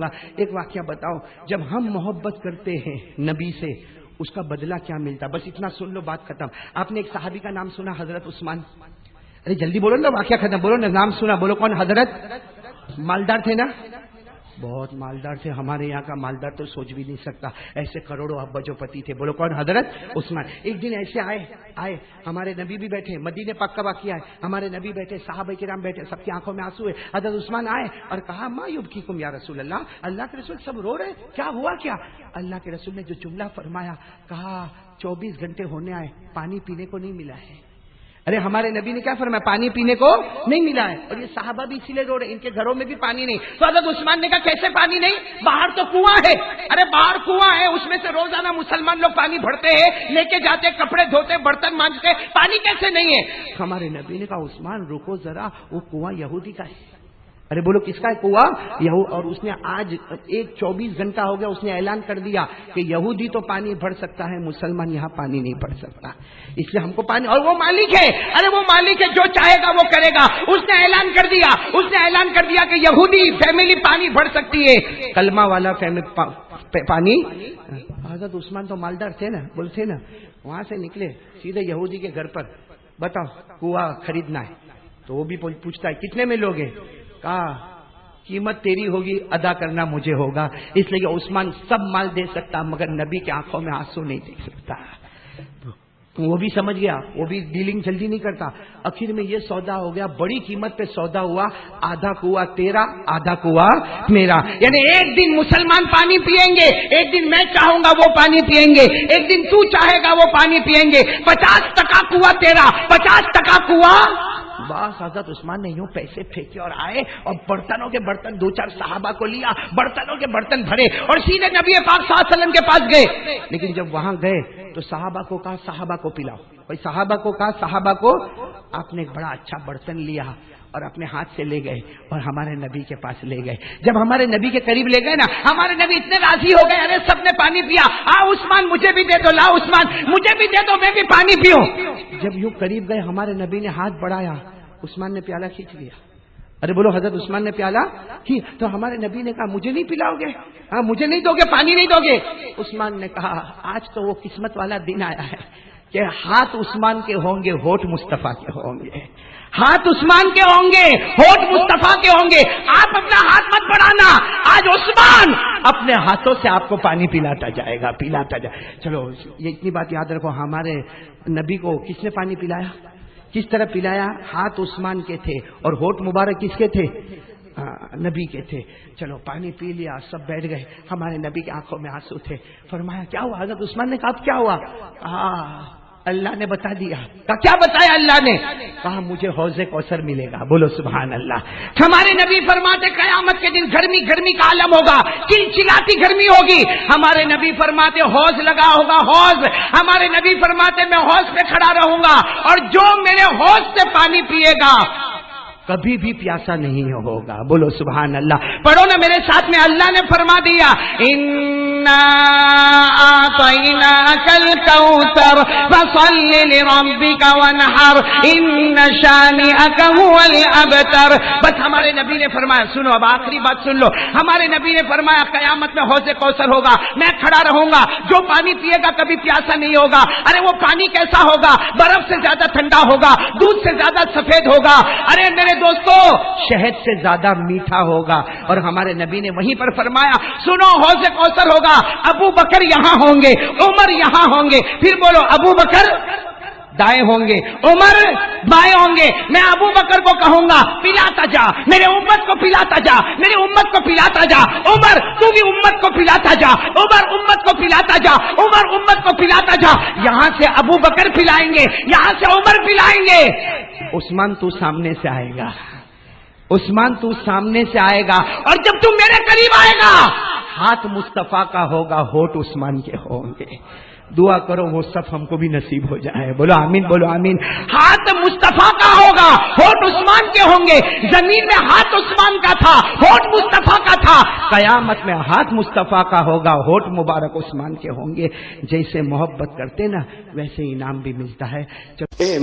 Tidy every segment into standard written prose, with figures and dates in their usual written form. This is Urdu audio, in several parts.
گا. ایک واقعہ بتاؤ, جب ہم محبت کرتے ہیں نبی سے اس کا بدلہ کیا ملتا؟ بس اتنا سن لو, بات ختم. آپ نے ایک صحابی کا نام سنا, حضرت عثمان؟ ارے جلدی بولو نا, واقعہ ختم. بولو نا, نام سنا, بولو کون؟ حضرت. مالدار تھے نا, بہت مالدار تھے. ہمارے یہاں کا مالدار تو سوچ بھی نہیں سکتا, ایسے کروڑوں ابجوپتی تھے. بولو کون؟ حضرت عثمان. ایک دن ایسے آئے ہمارے نبی بھی بیٹھے, مدینے پاک کا واقعہ ہے. ہمارے نبی بیٹھے, صحابہ کرام بیٹھے, سب کی آنکھوں میں آنسو ہے. حضرت عثمان آئے اور کہا ما یبکیکم یا رسول اللہ, اللہ کے رسول سب رو رہے, کیا ہوا کیا؟ اللہ کے رسول نے جو جملہ فرمایا, کہا 24 گھنٹے ہونے آئے, پانی پینے کو نہیں ملا ہے. ارے ہمارے نبی نے کیا فرمایا؟ پانی پینے کو نہیں ملا ہے. اور یہ صحابہ بھی اسی لیے رو رہے, ان کے گھروں میں بھی پانی نہیں. تو حضرت عثمان نے کہا کیسے پانی نہیں؟ باہر تو کنواں ہے. ارے باہر کنواں ہے, اس میں سے روزانہ مسلمان لوگ پانی بھرتے ہیں, لے کے جاتے, کپڑے دھوتے, برتن مانجتے, پانی کیسے نہیں ہے؟ ہمارے نبی نے کہا عثمان رکو ذرا, وہ کنواں یہودی کا ہے. ارے بولو کس کا ہے کنواں؟ اور اس نے آج 24 گھنٹہ ہو گیا, اس نے اعلان کر دیا کہ یہودی تو پانی بھر سکتا ہے, مسلمان یہاں پانی نہیں بھر سکتا, اس لیے ہم کو پانی. اور وہ مالک ہے, ارے وہ مالک ہے, جو چاہے گا وہ کرے گا. اس نے اعلان کر دیا کہ یہودی فیملی پانی بھر سکتی ہے, کلمہ والا پانی. حضرت عثمان تو مالدار تھے نا, بولتے نا, وہاں سے نکلے سیدھے یہودی کے گھر پر, بتاؤ کنواں خریدنا ہے. تو وہ بھی پوچھتا ہے کتنے میں لوگے؟ کہا قیمت تیری ہوگی, ادا کرنا مجھے ہوگا. اس لیے عثمان سب مال دے سکتا مگر نبی کے آنکھوں میں آنسو نہیں دیکھ سکتا. وہ بھی سمجھ گیا, وہ بھی ڈیلنگ جلدی نہیں کرتا. آخر میں یہ سودا ہو گیا, بڑی قیمت پہ سودا ہوا, آدھا کنواں تیرا, آدھا کنواں میرا. یعنی ایک دن مسلمان پانی پیئیں گے, ایک دن میں چاہوں گا وہ پانی پیئیں گے, ایک دن تو چاہے گا وہ پانی پیئیں گے. 50% کنواں تیرا, 50% کنواں. بس حضرت عثمان نے یوں پیسے پھینکے اور آئے اور برتنوں کے برتن 2-4 صحابہ کو لیا, برتنوں کے برتن بھرے اور سیدھے نبی پاک صلی اللہ علیہ وسلم کے پاس گئے. لیکن جب وہاں گئے تو صحابہ کو کہا صحابہ کو پلاؤ. بھائی صحابہ کو کہا صحابہ کو, آپ نے ایک بڑا اچھا برتن لیا اور اپنے ہاتھ سے لے گئے اور ہمارے نبی کے پاس لے گئے. جب ہمارے نبی کے قریب لے گئے نا, ہمارے نبی اتنے راضی ہو گئے, ارے سب نے پانی پیا, عثمان مجھے بھی دے دو, لا عثمان مجھے بھی دے دو, میں بھی پانی پیوں. جب یوں قریب گئے ہمارے نبی نے ہاتھ بڑھایا, عثمان نے پیالہ کھینچ لیا. ارے بولو حضرت عثمان نے پیالہ کی. تو ہمارے نبی نے کہا مجھے نہیں پلاؤ گے؟ ہاں مجھے نہیں دو گے, پانی نہیں دو گے؟ عثمان نے کہا آج تو وہ قسمت والا دن آیا ہے کہ ہاتھ عثمان کے ہوں گے, ہونٹ مصطفیٰ کے ہوں گے. ہاتھ عثمان کے ہوں گے, ہونٹ مصطفیٰ کے ہوں گے. آپ اپنا ہاتھ مت بڑھانا, آج عثمان اپنے ہاتھوں سے آپ کو پانی پلاتا جائے گا, پلاتا جائے. چلو یہ اتنی بات یاد رکھو, ہمارے نبی کو کس نے پانی پلایا, کس طرح پلایا؟ ہاتھ عثمان کے تھے اور ہونٹ مبارک کس کے تھے؟ نبی کے تھے. چلو پانی پی لیا, سب بیٹھ گئے. ہمارے نبی کی آنکھوں میں آنسو تھے. فرمایا کیا ہوا؟ حضرت عثمان نے کہا کیا ہوا؟ اللہ نے بتا دیا. کہا کیا بتایا اللہ نے؟ کہا مجھے حوض کوثر ملے گا. بولو سبحان اللہ. ہمارے نبی فرماتے قیامت کے دن گرمی گرمی کا عالم ہوگا, چلچلاتی گرمی ہوگی. ہمارے نبی فرماتے حوض لگا ہوگا, حوض. ہمارے نبی فرماتے میں حوض پہ کھڑا رہوں گا اور جو میرے حوض سے پانی پیے گا کبھی بھی پیاسا نہیں ہوگا. بولو سبحان اللہ. پڑھو نا میرے ساتھ میں, اللہ نے فرما دیا اِنَّا أَعْطَيْنَاكَ الْكَوْثَرَ فَصَلِّ لِرَبِّكَ وَانْحَرْ إِنَّ شَانِئَكَ هُوَ الْأَبْتَرُ. بس ہمارے نبی نے فرمایا, سنو اب آخری بات سن لو. ہمارے نبی نے فرمایا قیامت میں حوض کوثر ہوگا, میں کھڑا رہوں گا, جو پانی پیے گا کبھی پیاسا نہیں ہوگا. ارے وہ پانی کیسا ہوگا؟ برف سے زیادہ ٹھنڈا ہوگا, دودھ سے زیادہ سفید ہوگا, ارے میرے دوستو شہد سے زیادہ میٹھا ہوگا. اور ہمارے نبی نے وہیں پر فرمایا سنو حوض کوثر ہوگا, ابو بکر یہاں ہوں گے, عمر یہاں ہوں گے. پھر بولو ابو بکر دائیں ہوں گے, عمر بائیں ہوں گے. میں ابو بکر کو کہوں گا پلاتا جا, میرے امت کو پلاتا جا, میری امت کو پلاتا جا. عمر تو بھی امت کو پلاتا جا, عمر امت کو پلاتا جا, عمر امت کو پلاتا جا. یہاں سے ابو بکر پلائیں گے, یہاں سے عمر پلائیں گے. عثمان تو سامنے سے آئے گا, عثمان تو سامنے سے آئے گا. اور جب تم میرے قریب آئے گا ہاتھ مصطفیٰ کا ہوگا, ہونٹ عثمان کے ہوں گے. دعا کرو وہ صف ہم کو بھی نصیب ہو جائے. بولو آمین, بولو آمین. ہاتھ مصطفیٰ کا ہوگا, ہونٹ عثمان کے ہوں گے. زمین میں ہاتھ عثمان کا تھا, ہونٹ مصطفیٰ کا تھا. قیامت میں ہاتھ مصطفیٰ کا ہوگا, ہونٹ مبارک عثمان کے ہوں گے. جیسے محبت کرتے نا ویسے انعام بھی ملتا ہے.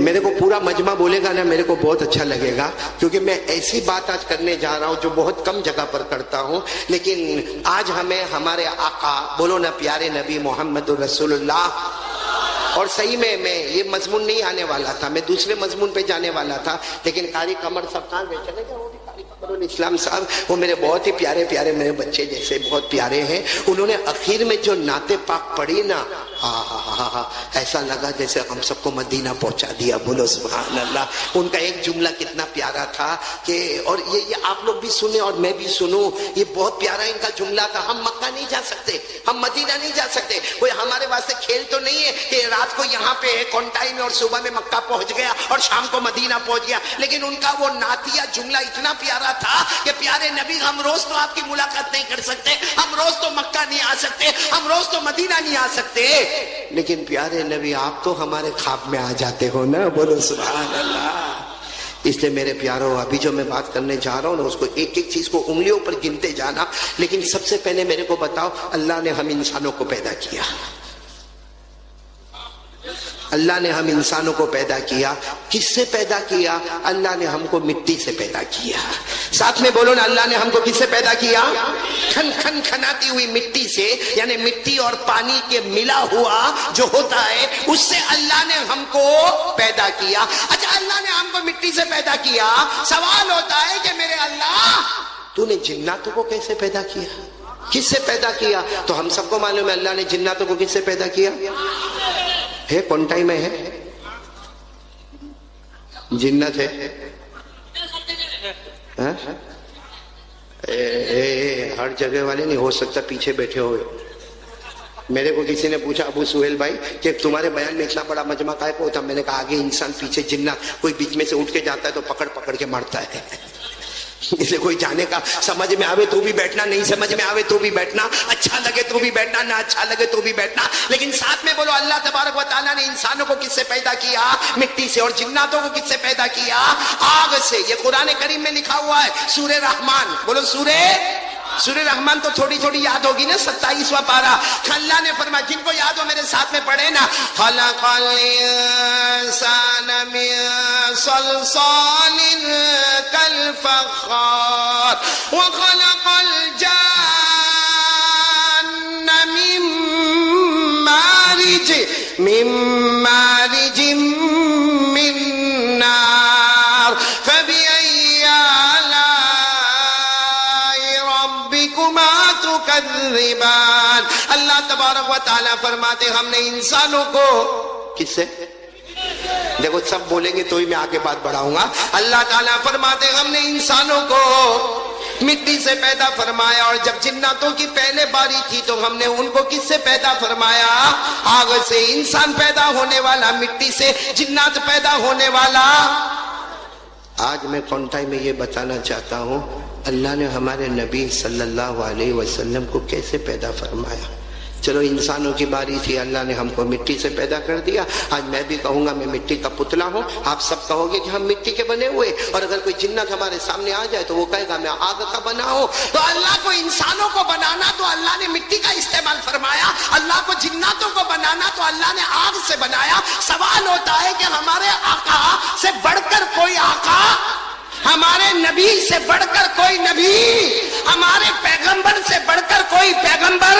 میرے کو پورا مجمع بولے گا نا, میرے کو بہت اچھا لگے گا, کیونکہ میں ایسی بات آج کرنے جا رہا ہوں جو بہت کم جگہ پر کرتا ہوں. لیکن آج ہمیں ہمارے آقا, بولو نا پیارے نبی محمد رسول اللہ. اور صحیح میں یہ مضمون نہیں آنے والا تھا, میں دوسرے مضمون پہ جانے والا تھا, لیکن قاری قمر صاحب کہاں گئے, چلے گئے وہ بھی, قاری قمر اسلام صاحب, وہ میرے بہت ہی پیارے پیارے میرے بچے جیسے بہت پیارے ہیں. انہوں نے اخیر میں جو نعت پاک پڑھی نا, ایسا لگا جیسے ہم سب کو مدینہ پہنچا دیا. بولو سبحان اللہ. ان کا ایک جملہ کتنا پیارا تھا کہ, اور یہ آپ لوگ بھی سنیں اور میں بھی سنوں, یہ بہت پیارا ان کا جملہ تھا. ہم مکہ نہیں جا سکتے, ہم مدینہ نہیں جا سکتے, کوئی ہمارے واسطے کھیل تو نہیں ہے کہ رات کو یہاں پہ کونٹائی میں اور صبح میں مکہ پہنچ گیا اور شام کو مدینہ پہنچ گیا. لیکن ان کا وہ نعتیہ جملہ اتنا پیارا تھا کہ پیارے نبی ہم روز تو آپ کی ملاقات نہیں کر سکتے, ہم روز تو مکہ نہیں آ سکتے, ہم روز تو مدینہ نہیں آ سکتے, لیکن پیارے نبی آپ تو ہمارے خواب میں آ جاتے ہو نا. بولو سبحان اللہ. اس لیے میرے پیاروں, ابھی جو میں بات کرنے جا رہا ہوں نا, اس کو ایک ایک چیز کو انگلیوں پر گنتے جانا. لیکن سب سے پہلے میرے کو بتاؤ, اللہ نے ہم انسانوں کو پیدا کیا, اللہ نے ہم انسانوں کو پیدا کیا. کس سے پیدا کیا؟ اللہ نے ہم کو مٹی سے پیدا کیا. ساتھ میں بولو نا, اللہ نے ہم کو کس سے پیدا کیا؟ کھن کھن کھناتی ہوئی مٹی سے, یعنی مٹی اور پانی کے ملا ہوا جو ہوتا ہے اس سے اللہ نے ہم کو پیدا کیا. اچھا, اللہ نے ہم کو مٹی سے پیدا کیا. سوال ہوتا ہے کہ میرے اللہ, تو نے جناتوں کو کیسے پیدا کیا, کس سے پیدا کیا؟ تو ہم سب کو معلوم ہے اللہ نے جناتوں کو کس سے پیدا کیا ہے. کونٹائی میں ہے جنت ہے, ہر جگہ والے نہیں ہو سکتا پیچھے بیٹھے ہوئے. میرے کو کسی نے پوچھا ابو سہیل بھائی کہ تمہارے بیان میں اتنا بڑا مجمع کائے کو ہوتا, میں نے کہا آگے انسان پیچھے جنات, کوئی بیچ میں سے اٹھ کے جاتا ہے تو پکڑ پکڑ کے مارتا ہے. اس لیے کوئی جانے کا, سمجھ میں آوے تو بھی بیٹھنا, نہیں سمجھ میں آوے تو بھی بیٹھنا, اچھا لگے تو بھی بیٹھنا, نہ اچھا لگے تو بھی بیٹھنا. لیکن ساتھ میں بولو, اللہ تبارک و تعالیٰ نے انسانوں کو کس سے پیدا کیا؟ مٹی سے. اور جناتوں کو کس سے پیدا کیا؟ آگ سے. یہ قرآن کریم میں لکھا ہوا ہے, سورہ رحمان. بولو سورہ رحمان تو تھوڑی تھوڑی یاد ہوگی نا, 27واں پارہ. اللہ نے فرمایا, جن کو یاد ہو میرے ساتھ میں پڑھے نا, خلق الانسان من صلصال کالفخار وخلق الجان من مارج من نار فبأي آلاء ربكما تكذبان. اللہ تبارک و تعالیٰ فرماتے ہم نے انسانوں کو کس سے, دیکھو سب بولیں گے تو ہی میں آگے بات بڑھاؤں گا. اللہ تعالیٰ فرماتے ہم نے انسانوں کو مٹی سے پیدا فرمایا. اور جب جناتوں کی پہلے باری تھی تو ہم نے ان کو کس سے پیدا فرمایا؟ آگ سے. انسان پیدا ہونے والا مٹی سے, جنات پیدا ہونے والا. آج میں کونٹائی میں یہ بتانا چاہتا ہوں, اللہ نے ہمارے نبی صلی اللہ علیہ وسلم کو کیسے پیدا فرمایا. چلو انسانوں کی باری تھی, اللہ نے ہم کو مٹی سے پیدا کر دیا. آج میں بھی کہوں گا میں مٹی کا پتلا ہوں, آپ سب کہو گے کہ ہم مٹی کے بنے ہوئے. اور اگر کوئی جنت ہمارے سامنے آ جائے تو وہ کہے گا میں آگ کا بنا ہوں. تو اللہ کو انسانوں کو بنانا تو اللہ نے مٹی کا استعمال فرمایا, اللہ کو جناتوں کو بنانا تو اللہ نے آگ سے بنایا. سوال ہوتا ہے کہ ہمارے آقا سے بڑھ کر کوئی آقا, ہمارے نبی سے بڑھ کر کوئی نبی, ہمارے پیغمبر سے بڑھ کر کوئی پیغمبر,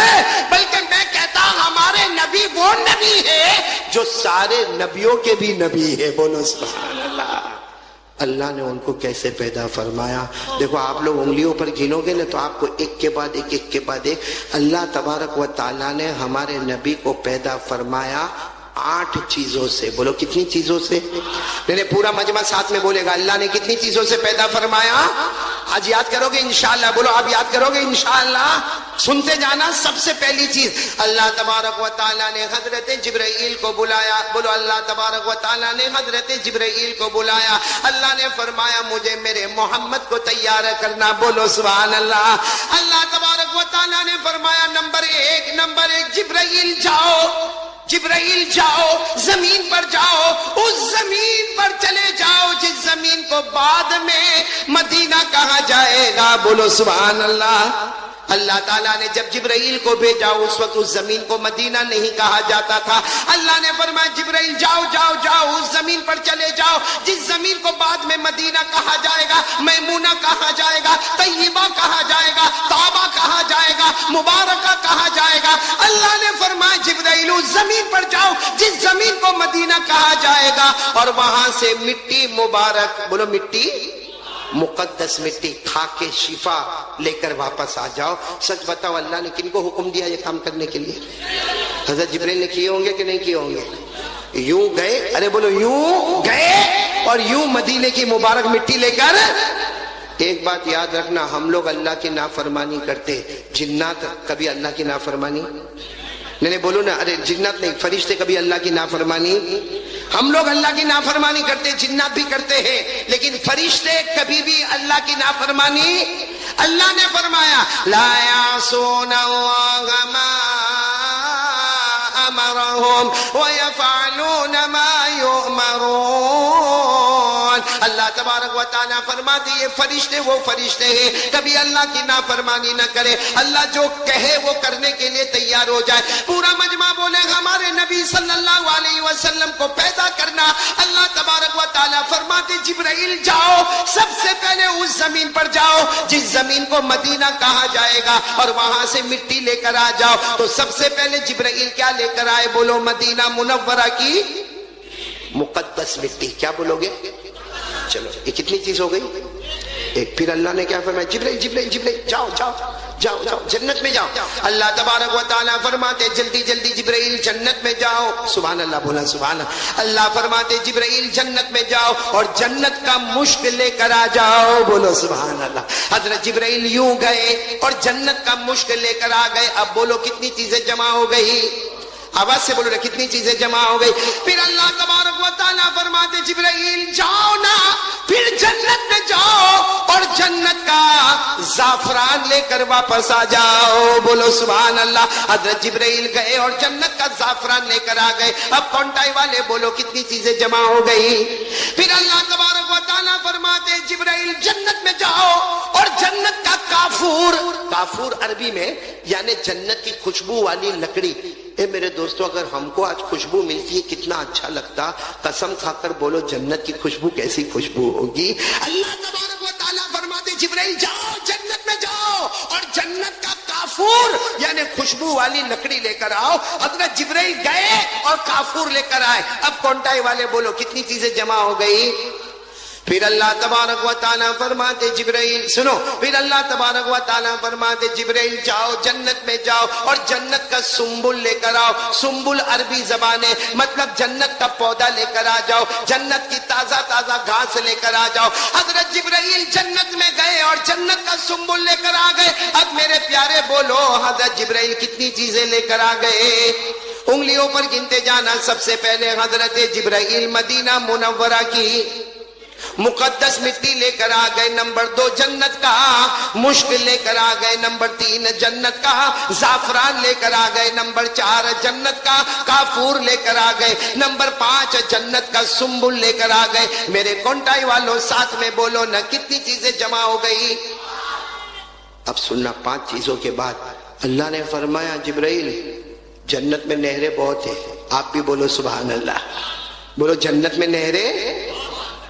بلکہ میں کہتا ہمارے نبی وہ نبی ہے جو سارے نبیوں کے بھی نبی ہے. بولو سبحان اللہ. اللہ نے ان کو کیسے پیدا فرمایا. دیکھو آپ لوگ انگلیوں پر گنو گے نا تو آپ کو ایک کے بعد ایک, ایک کے بعد ایک. اللہ تبارک و تعالیٰ نے ہمارے نبی کو پیدا فرمایا 8 چیزوں سے. بولو کتنی چیزوں سے؟ میں نے پورا مجمع ساتھ میں بولے گا, اللہ نے کتنی چیزوں سے پیدا فرمایا؟ آج یاد کرو گے انشاءاللہ. بولو آپ یاد کرو گے انشاءاللہ. سنتے جانا. سب سے پہلی چیز, اللہ تبارک و تعالیٰ نے حضرت جبرائیل کو بلایا. بولو اللہ تبارک و تعالیٰ نے حضرت جبرائیل کو بلایا. اللہ نے فرمایا مجھے میرے محمد کو تیار کرنا. بولو سبحان اللہ. اللہ تبارک و تعالیٰ نے فرمایا نمبر ایک جبرائیل جاؤ، جبرائیل جاؤ، زمین پر جاؤ، اس زمین پر چلے جاؤ جس زمین کو بعد میں مدینہ کہا جائے گا. بولو سبحان اللہ. اللہ تعالیٰ نے جب جبرائیل کو بھیجا اس وقت اس زمین کو مدینہ نہیں کہا جاتا تھا. اللہ نے فرمایا جبرائیل جاؤ جاؤ جاؤ، اس زمین پر چلے جاؤ جس زمین کو بعد میں مدینہ کہا جائے گا، میمونہ کہا جائے گا، طیبہ کہا جائے گا، طابہ کہا جائے گا، مبارکہ کہا جائے گا. اللہ نے فرمایا جبرائیل اس زمین پر جاؤ جس زمین کو مدینہ کہا جائے گا، اور وہاں سے مٹی مبارک، بولو مٹی مقدس، مٹی کھا کے شفا لے کر واپس آ جاؤ. سچ بتاؤ اللہ نے کن کو حکم دیا یہ کام کرنے کے لیے؟ حضرت جبرائیل نے کیے ہوں گے کہ نہیں کیے ہوں گے؟ یوں گئے، ارے بولو یوں گئے اور یوں مدینے کی مبارک مٹی لے کر. ایک بات یاد رکھنا، ہم لوگ اللہ کی نافرمانی کرتے، جنات کبھی اللہ کی نافرمانی نہیں. بولو نا، ارے جنات نہیں، فرشتے کبھی اللہ کی نافرمانی. ہم لوگ اللہ کی نافرمانی کرتے، جنات بھی کرتے ہیں، لیکن فرشتے کبھی بھی اللہ کی نافرمانی. اللہ نے فرمایا لا یعصون اللہ ما امرهم ويفعلون ما يؤمرون. اللہ تبارک و تعالیٰ فرماتے یہ فرشتے وہ فرشتے ہیں کبھی اللہ کی نافرمانی نہ کرے، اللہ جو کہے وہ کرنے کے لیے تیار ہو جائے. پورا مجمع بولے ہمارے نبی صلی اللہ علیہ وسلم کو پیدا کرنا. اللہ تبارک و تعالیٰ فرماتے جبرائیل جاؤ، سب سے پہلے اس زمین پر جاؤ جس زمین کو مدینہ کہا جائے گا، اور وہاں سے مٹی لے کر آ جاؤ. تو سب سے پہلے جبرائیل کیا لے کر آئے؟ بولو مدینہ منورہ کی مقدس مٹی. کیا بولو گے؟ چلو یہ کتنی چیز ہو گئی؟ ایک. پھر اللہ نے کیا فرمایا؟ جبرائیل جبرائیل جبرائیل جاؤ جاؤ جاؤ جاؤ جنت میں جاؤ. اللہ تبارک و تعالیٰ فرماتے جلدی جلدی جبرائیل جنت میں جاؤ. سبحان اللہ، بولا سبحان اللہ. اللہ فرماتے جبرائیل جنت میں جاؤ اور جنت کا مشک لے کر آ جاؤ. بولو سبحان اللہ. حضرت جبرائیل یوں گئے اور جنت کا مشک لے کر آ گئے. اب بولو کتنی چیزیں جمع ہو گئی؟ آواز سے بولو نا، کتنی چیزیں جمع ہو گئی؟ پھر اللہ تبارک و تعالیٰ فرماتے جبرائیل جاؤ نا، پھر جنت میں جاؤ اور جنت کا زعفران لے کر واپس آ جاؤ. بولو سبحان اللہ. حضرت جبرائیل گئے اور جنت کا زعفران لے کر آ گئے. اب کونٹائی والے بولو کتنی چیزیں جمع ہو گئی؟ پھر اللہ تبارک و تعالیٰ فرماتے جبرائیل جنت میں جاؤ اور جنت کا کافور، کافور عربی میں یعنی جنت کی خوشبو والی لکڑی. اے میرے دوستو، اگر ہم کو آج خوشبو ملتی ہے کتنا اچھا لگتا. قسم کھا کر بولو جنت کی خوشبو کیسی خوشبو ہوگی. اللہ تبارک و تعالیٰ فرماتے جبرائیل جاؤ جنت میں جاؤ اور جنت کا کافور یعنی خوشبو والی لکڑی لے کر آؤ. حضرت جبرائیل گئے اور کافور لے کر آئے. اب کونٹائی والے بولو کتنی چیزیں جمع ہو گئی؟ پھر اللہ تبارک و تعالیٰ فرماتے جبرائیل سنو، پھر اللہ تبارک و تعالیٰ فرماتے جبرائیل جاؤ جنت میں جاؤ اور جنت کا سنبل لے کر آؤ. سنبل عربی زبان ہے، مطلب جنت کا پودا لے کر آ جاؤ، جنت کی تازہ تازہ گھاس لے کر آ جاؤ. حضرت جبرائیل جنت میں گئے اور جنت کا سنبل لے کر آ گئے. اب میرے پیارے بولو حضرت جبرائیل کتنی چیزیں لے کر آ گئے؟ انگلیوں پر گنتے جانا. سب سے پہلے حضرت جبرائیل مدینہ منورہ کی مقدس مٹی لے کر آ گئے. نمبر 2 جنت کا مشک لے کر آ گئے. نمبر 3 جنت کا زعفران لے کر آ گئے. نمبر 4 جنت کا کافور لے کر آ گئے. نمبر 5 جنت کا سنبل لے کر آ گئے. میرے کونٹائی والوں ساتھ میں بولو نا کتنی چیزیں جمع ہو گئی؟ اب سننا، 5 چیزوں کے بعد اللہ نے فرمایا جبرائیل جنت میں نہریں بہت ہیں. آپ بھی بولو سبحان اللہ. بولو جنت میں نہریں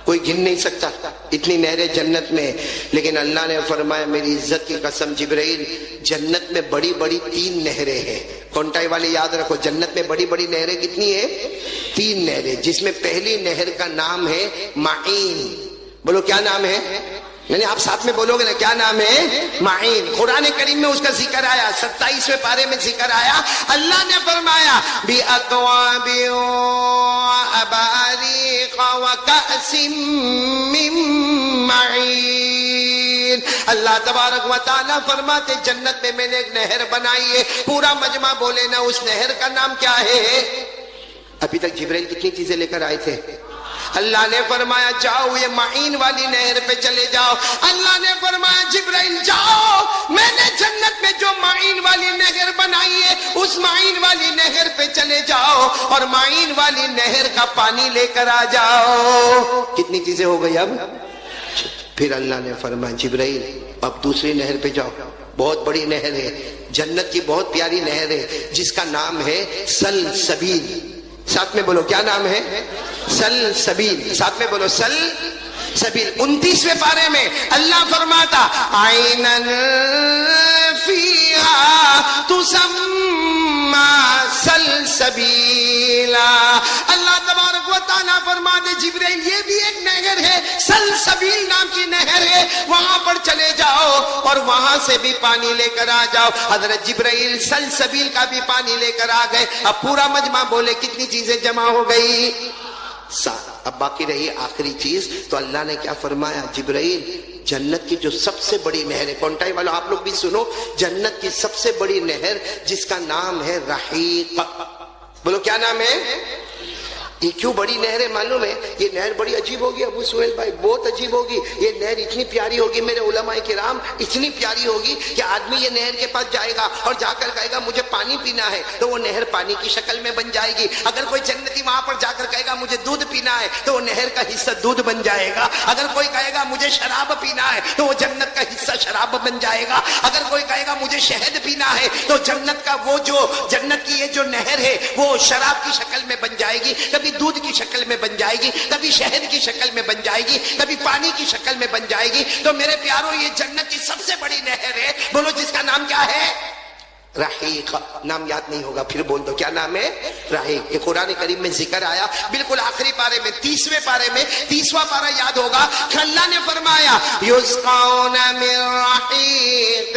کوئی گن نہیں سکتا، اتنی نہریں جنت میں. لیکن اللہ نے فرمایا میری عزت کی قسم جبرائیل جنت میں بڑی بڑی 3 نہریں ہیں. کونٹائی والے یاد رکھو جنت میں بڑی بڑی نہریں کتنی ہیں؟ 3 نہریں، جس میں پہلی نہر کا نام ہے معین. بولو کیا نام ہے؟ یعنی آپ ساتھ میں بولو گے نا کیا نام ہے؟ معین. قرآن کریم میں اس کا ذکر آیا، 27ویں پارے میں ذکر آیا. اللہ نے فرمایا بِأَكْوَابٍ وَأَبَارِيقَ وَكَأْسٍ مِّن مَّعِينٍ. اللہ تبارک و تعالیٰ فرماتے جنت میں نے ایک نہر بنائی ہے. پورا مجمع بولے نا اس نہر کا نام کیا ہے؟ ابھی تک جبرائیل کتنی چیزیں لے کر آئے تھے؟ اللہ نے فرمایا جاؤ یہ معین والی نہر پہ چلے جاؤ. اللہ نے فرمایا جبرائیل جاؤ، میں نے جنت میں جو معین والی نہر بنا اس معین والی نہر پہ چلے جاؤ اور معین والی نہر کا پانی لے کر آ جاؤ. کتنی چیزیں ہو گئی اب؟ پھر اللہ نے فرمایا جبرائیل اب دوسری نہر پہ جاؤ. بہت بڑی نہر ہے, جنت کی بہت پیاری نہر ہے جس کا نام ہے سلسبیل. ساتھ میں بولو کیا نام ہے؟ سلسبیل. ساتھ میں بولو سلسبیل. 29ویں پارے میں اللہ فرماتا عینن فیہا تسمی سلسبیلا. اللہ تبارک و تعالیٰ فرماتے جبرائیل یہ بھی ایک نہر ہے, سلسبیل نام کی نہر ہے, وہاں پر چلے جاؤ اور وہاں سے بھی پانی لے کر آ جاؤ. حضرت جبرائیل سلسبیل کا بھی پانی لے کر آ گئے. اب پورا مجمع بولے کتنی چیزیں جمع ہو گئی؟ 7. اب باقی رہی آخری چیز. تو اللہ نے کیا فرمایا جبرائیل جنت کی جو سب سے بڑی نہر ہے, کونٹائی والو آپ لوگ بھی سنو, جنت کی سب سے بڑی نہر جس کا نام ہے رحیق. بولو کیا نام ہے؟ یہ کیوں بڑی نہر ہے معلوم ہے؟ یہ نہر بڑی عجیب ہوگی ابو سہیل بھائی, بہت عجیب ہوگی. یہ نہر اتنی پیاری ہوگی میرے علماء کرام, اتنی پیاری ہوگی کہ آدمی یہ نہر کے پاس جائے گا اور جا کر کہے گا مجھے پانی پینا ہے تو وہ نہر پانی کی شکل میں بن جائے گی. اگر کوئی جنتی وہاں پر جا کر کہے گا مجھے دودھ پینا ہے تو وہ نہر کا حصہ دودھ بن جائے گا. اگر کوئی کہے گا مجھے شراب پینا ہے تو وہ جنت کا حصہ شراب بن جائے گا. اگر کوئی کہے گا مجھے شہد پینا ہے تو جنت کا وہ جو جنت کی یہ جو نہر ہے وہ شراب کی شکل میں بن جائے گی, کبھی دودھ کی شکل میں بن جائے گی, کبھی شہد کی شکل میں بن جائے گی, کبھی پانی کی شکل میں بن جائے گی. تو میرے پیاروں یہ جنت کی سب سے بڑی نہر ہے, بولو جس کا نام کیا ہے؟ رحیق. نام یاد نہیں ہوگا پھر بول دو کیا نام ہے؟ رحیق. یہ قرآن کریم میں ذکر آیا بالکل آخری پارے میں 30ویں پارے میں. 30واں پارہ یاد ہوگا. اللہ نے فرمایا یسقون من رحیق